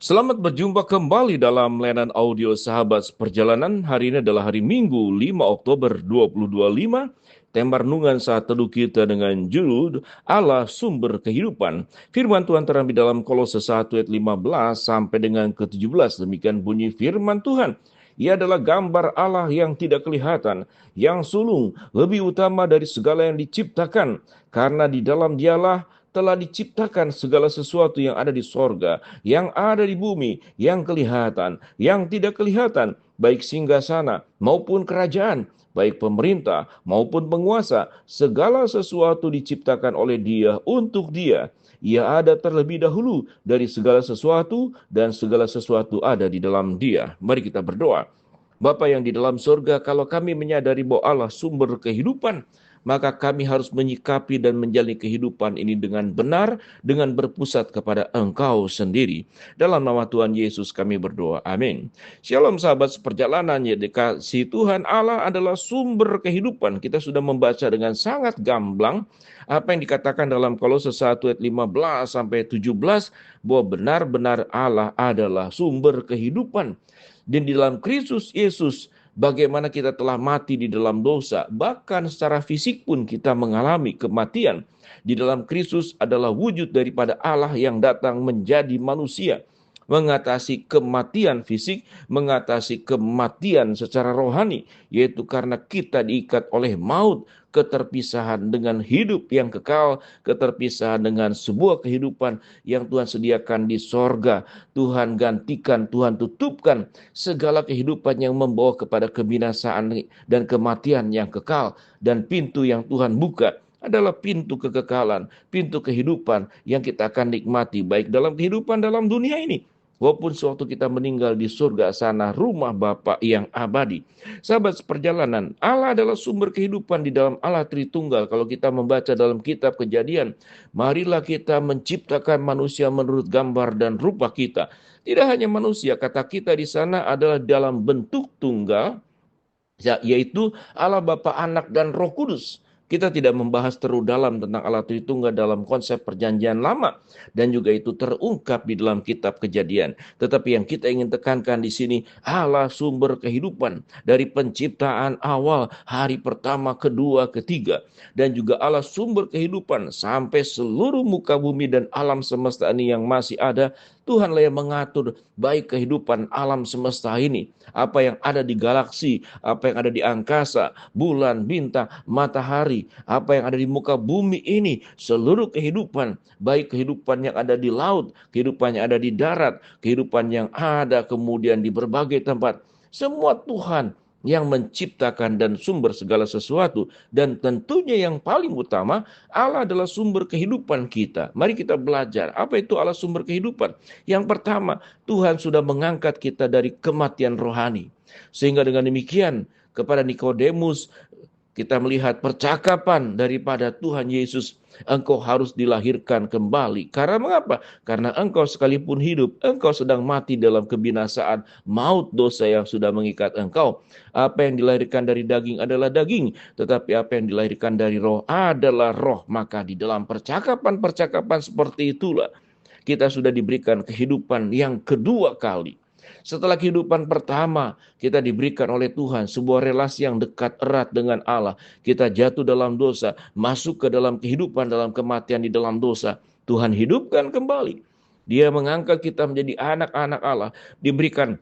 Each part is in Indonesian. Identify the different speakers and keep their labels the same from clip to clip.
Speaker 1: Selamat berjumpa kembali dalam layanan audio Sahabat Perjalanan. Hari ini adalah hari Minggu 5 Oktober 2025. Tema renungan saat teduh kita dengan judul Allah Sumber Kehidupan. Firman Tuhan terambil dalam Kolose 1 ayat 15 sampai dengan ke-17. Demikian bunyi firman Tuhan. Ia adalah gambar Allah yang tidak kelihatan, yang sulung, lebih utama dari segala yang diciptakan. Karena di dalam dialah telah diciptakan segala sesuatu yang ada di sorga, yang ada di bumi, yang kelihatan, yang tidak kelihatan, baik singgasana maupun kerajaan, baik pemerintah maupun penguasa, segala sesuatu diciptakan oleh Dia untuk Dia. Ia ada terlebih dahulu dari segala sesuatu dan segala sesuatu ada di dalam Dia. Mari kita berdoa. Bapa yang di dalam surga, kalau kami menyadari bahwa Allah sumber kehidupan, maka kami harus menyikapi dan menjalani kehidupan ini dengan benar, dengan berpusat kepada Engkau sendiri. Dalam nama Tuhan Yesus kami berdoa. Amin. Shalom sahabat seperjalanan, ya dikasih Tuhan, Allah adalah sumber kehidupan. Kita sudah membaca dengan sangat gamblang apa yang dikatakan dalam Kolose 1 ayat 15 sampai 17 bahwa benar-benar Allah adalah sumber kehidupan. Dan di dalam Kristus Yesus, bagaimana kita telah mati di dalam dosa, bahkan secara fisik pun kita mengalami kematian. Di dalam Kristus adalah wujud daripada Allah yang datang menjadi manusia, mengatasi kematian fisik, mengatasi kematian secara rohani, yaitu karena kita diikat oleh maut, keterpisahan dengan hidup yang kekal, keterpisahan dengan sebuah kehidupan yang Tuhan sediakan di sorga. Tuhan gantikan, Tuhan tutupkan segala kehidupan yang membawa kepada kebinasaan dan kematian yang kekal. Dan pintu yang Tuhan buka adalah pintu kekekalan, pintu kehidupan yang kita akan nikmati baik dalam kehidupan dalam dunia ini walaupun sewaktu kita meninggal di surga sana, rumah Bapa yang abadi. Sahabat seperjalanan, Allah adalah sumber kehidupan di dalam Allah Tritunggal. Kalau kita membaca dalam kitab Kejadian, marilah kita menciptakan manusia menurut gambar dan rupa kita. Tidak hanya manusia, kata kita di sana adalah dalam bentuk tunggal, yaitu Allah Bapa, Anak, dan Roh Kudus. Kita tidak membahas terlalu dalam tentang Allah Tritunggal dalam konsep perjanjian lama. Dan juga itu terungkap di dalam kitab Kejadian. Tetapi yang kita ingin tekankan di sini, Allah sumber kehidupan. Dari penciptaan awal, hari pertama, kedua, ketiga. Dan juga Allah sumber kehidupan sampai seluruh muka bumi dan alam semesta ini yang masih ada. Tuhanlah yang mengatur baik kehidupan alam semesta ini. Apa yang ada di galaksi, apa yang ada di angkasa, bulan, bintang, matahari, apa yang ada di muka bumi ini, seluruh kehidupan, baik kehidupan yang ada di laut, kehidupan yang ada di darat, kehidupan yang ada kemudian di berbagai tempat, semua Tuhan yang menciptakan dan sumber segala sesuatu. Dan tentunya yang paling utama, Allah adalah sumber kehidupan kita. Mari kita belajar, apa itu Allah sumber kehidupan? Yang pertama, Tuhan sudah mengangkat kita dari kematian rohani. Sehingga dengan demikian, kepada Nikodemus, kita melihat percakapan daripada Tuhan Yesus, engkau harus dilahirkan kembali. Karena mengapa? Karena engkau sekalipun hidup, engkau sedang mati dalam kebinasaan maut dosa yang sudah mengikat engkau. Apa yang dilahirkan dari daging adalah daging, tetapi apa yang dilahirkan dari roh adalah roh. Maka di dalam percakapan-percakapan seperti itulah kita sudah diberikan kehidupan yang kedua kali. Setelah kehidupan pertama, kita diberikan oleh Tuhan sebuah relasi yang dekat erat dengan Allah. Kita jatuh dalam dosa, masuk ke dalam kehidupan, dalam kematian di dalam dosa. Tuhan hidupkan kembali. Dia mengangkat kita menjadi anak-anak Allah, diberikan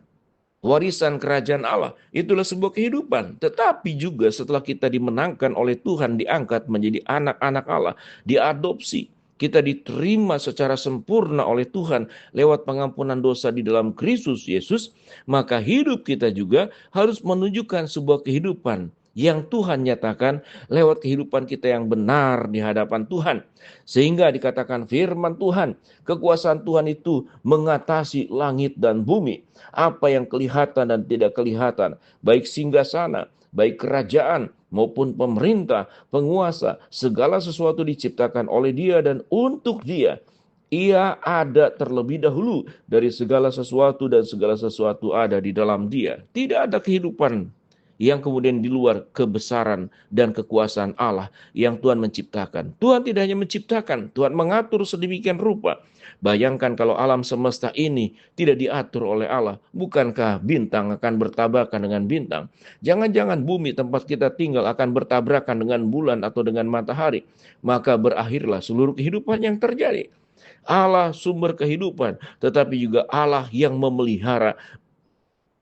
Speaker 1: warisan kerajaan Allah. Itulah sebuah kehidupan. Tetapi juga setelah kita dimenangkan oleh Tuhan, diangkat menjadi anak-anak Allah, diadopsi, kita diterima secara sempurna oleh Tuhan lewat pengampunan dosa di dalam Kristus Yesus, maka hidup kita juga harus menunjukkan sebuah kehidupan yang Tuhan nyatakan lewat kehidupan kita yang benar di hadapan Tuhan. Sehingga dikatakan firman Tuhan, kekuasaan Tuhan itu mengatasi langit dan bumi. Apa yang kelihatan dan tidak kelihatan, baik singgasana, baik kerajaan maupun pemerintah, penguasa, segala sesuatu diciptakan oleh Dia dan untuk Dia. Ia ada terlebih dahulu dari segala sesuatu dan segala sesuatu ada di dalam Dia. Tidak ada kehidupan yang kemudian di luar kebesaran dan kekuasaan Allah yang Tuhan menciptakan. Tuhan tidak hanya menciptakan, Tuhan mengatur sedemikian rupa. Bayangkan kalau alam semesta ini tidak diatur oleh Allah, bukankah bintang akan bertabrakan dengan bintang? Jangan-jangan bumi tempat kita tinggal akan bertabrakan dengan bulan atau dengan matahari, maka berakhirlah seluruh kehidupan yang terjadi. Allah sumber kehidupan, tetapi juga Allah yang memelihara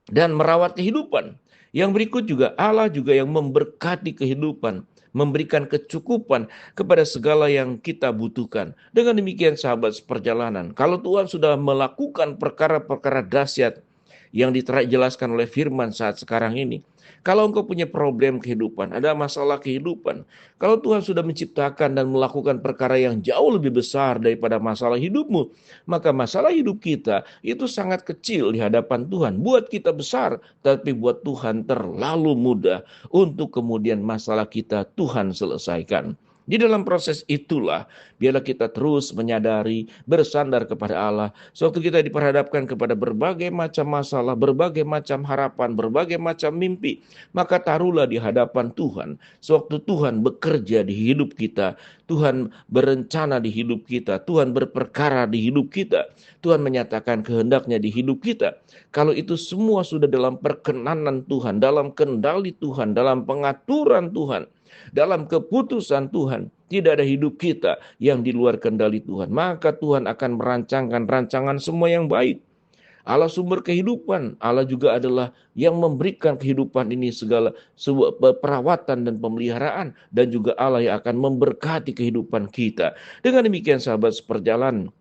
Speaker 1: dan merawat kehidupan. Yang berikut juga Allah juga yang memberkati kehidupan, memberikan kecukupan kepada segala yang kita butuhkan. Dengan demikian sahabat seperjalanan, kalau Tuhan sudah melakukan perkara-perkara dahsyat yang dijelaskan oleh firman saat sekarang ini, kalau engkau punya problem kehidupan, ada masalah kehidupan, kalau Tuhan sudah menciptakan dan melakukan perkara yang jauh lebih besar daripada masalah hidupmu, maka masalah hidup kita itu sangat kecil di hadapan Tuhan. Buat kita besar, tapi buat Tuhan terlalu mudah untuk kemudian masalah kita Tuhan selesaikan. Di dalam proses itulah, biarlah kita terus menyadari, bersandar kepada Allah. Sewaktu kita diperhadapkan kepada berbagai macam masalah, berbagai macam harapan, berbagai macam mimpi, maka taruhlah di hadapan Tuhan. Sewaktu Tuhan bekerja di hidup kita, Tuhan berencana di hidup kita, Tuhan berperkara di hidup kita, Tuhan menyatakan kehendaknya di hidup kita. Kalau itu semua sudah dalam perkenanan Tuhan, dalam kendali Tuhan, dalam pengaturan Tuhan, dalam keputusan Tuhan, tidak ada hidup kita yang di luar kendali Tuhan. Maka Tuhan akan merancangkan rancangan semua yang baik. Allah sumber kehidupan, Allah juga adalah yang memberikan kehidupan ini segala sebuah perawatan dan pemeliharaan, dan juga Allah yang akan memberkati kehidupan kita. Dengan demikian sahabat seperjalanan,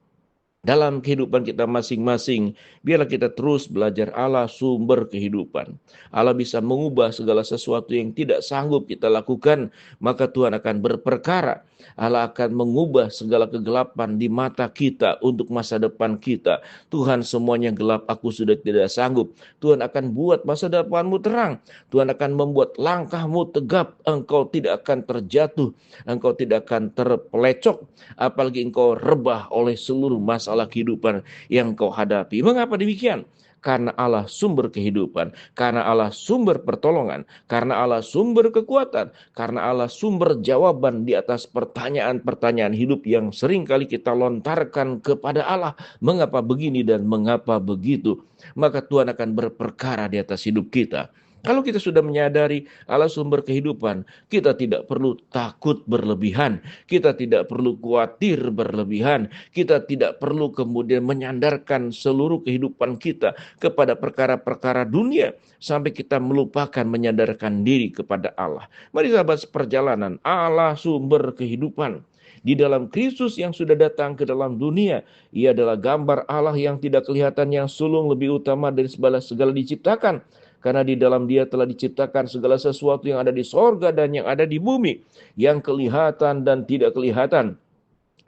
Speaker 1: dalam kehidupan kita masing-masing, biarlah kita terus belajar Allah sumber kehidupan. Allah bisa mengubah segala sesuatu yang tidak sanggup kita lakukan, maka Tuhan akan berperkara. Allah akan mengubah segala kegelapan di mata kita untuk masa depan kita. Tuhan, semuanya gelap, aku sudah tidak sanggup. Tuhan akan buat masa depanmu terang. Tuhan akan membuat langkahmu tegap. Engkau tidak akan terjatuh. Engkau tidak akan terpelecok. Apalagi engkau rebah oleh seluruh masalah kehidupan yang kau hadapi. Mengapa demikian? Karena Allah sumber kehidupan, karena Allah sumber pertolongan, karena Allah sumber kekuatan, karena Allah sumber jawaban di atas pertanyaan-pertanyaan hidup yang sering kali kita lontarkan kepada Allah. Mengapa begini dan mengapa begitu? Maka Tuhan akan berperkara di atas hidup kita. Kalau kita sudah menyadari Allah sumber kehidupan, kita tidak perlu takut berlebihan, kita tidak perlu khawatir berlebihan, kita tidak perlu kemudian menyandarkan seluruh kehidupan kita kepada perkara-perkara dunia, sampai kita melupakan menyandarkan diri kepada Allah. Mari sahabat seperjalanan, Allah sumber kehidupan. Di dalam Kristus yang sudah datang ke dalam dunia, ia adalah gambar Allah yang tidak kelihatan, yang sulung, lebih utama dari segala diciptakan. Karena di dalam Dia telah diciptakan segala sesuatu yang ada di sorga dan yang ada di bumi, yang kelihatan dan tidak kelihatan,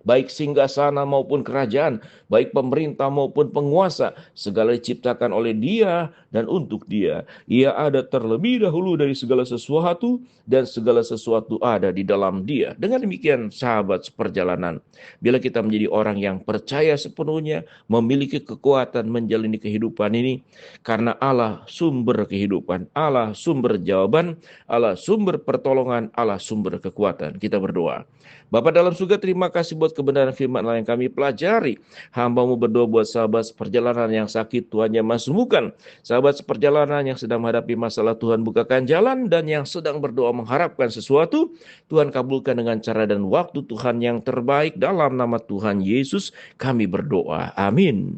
Speaker 1: baik singgasana maupun kerajaan, baik pemerintah maupun penguasa, segala diciptakan oleh Dia dan untuk Dia. Ia ada terlebih dahulu dari segala sesuatu, dan segala sesuatu ada di dalam Dia. Dengan demikian sahabat seperjalanan, bila kita menjadi orang yang percaya sepenuhnya, memiliki kekuatan menjalani kehidupan ini, karena Allah sumber kehidupan, Allah sumber jawaban, Allah sumber pertolongan, Allah sumber kekuatan. Kita berdoa. Bapa dalam surga, terima kasih buat kebenaran firman Allah yang kami pelajari. Hamba-Mu berdoa buat sahabat seperjalanan yang sakit, Tuhan yang sembuhkan. Sahabat seperjalanan yang sedang menghadapi masalah, Tuhan bukakan jalan. Dan yang sedang berdoa mengharapkan sesuatu, Tuhan kabulkan dengan cara dan waktu Tuhan yang terbaik. Dalam nama Tuhan Yesus kami berdoa. Amin.